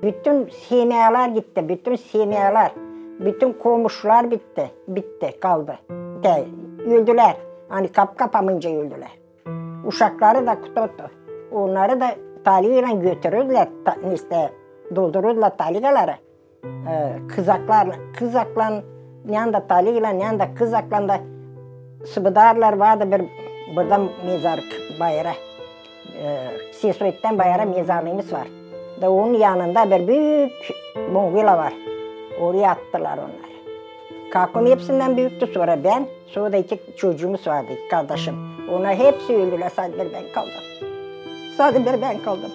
Bütün simyalar gitti, bütün simyalar. Bütün komşular bitti, kaldı. Öldüler. Hani kapamayınca öldüler. Uşakları da tuttu. Onları da taliyle götürürdüler, doldururdular taligaları. Kızakla yanında taliyle yanında kızakla da sıbıdarlar vardı buradan mezar bayrağı. Sisoyt'tan bayrağı mezarlığımız var. Da onun yanında bir büyük Mongula var. Oraya attılar onları. Kalkım hepsinden büyüktü sonra ben. Sonra da 2 çocuğumuz vardı, 2 kardeşim. Onlar hepsi öldüler, sadece ben kaldım. Sadece ben kaldım.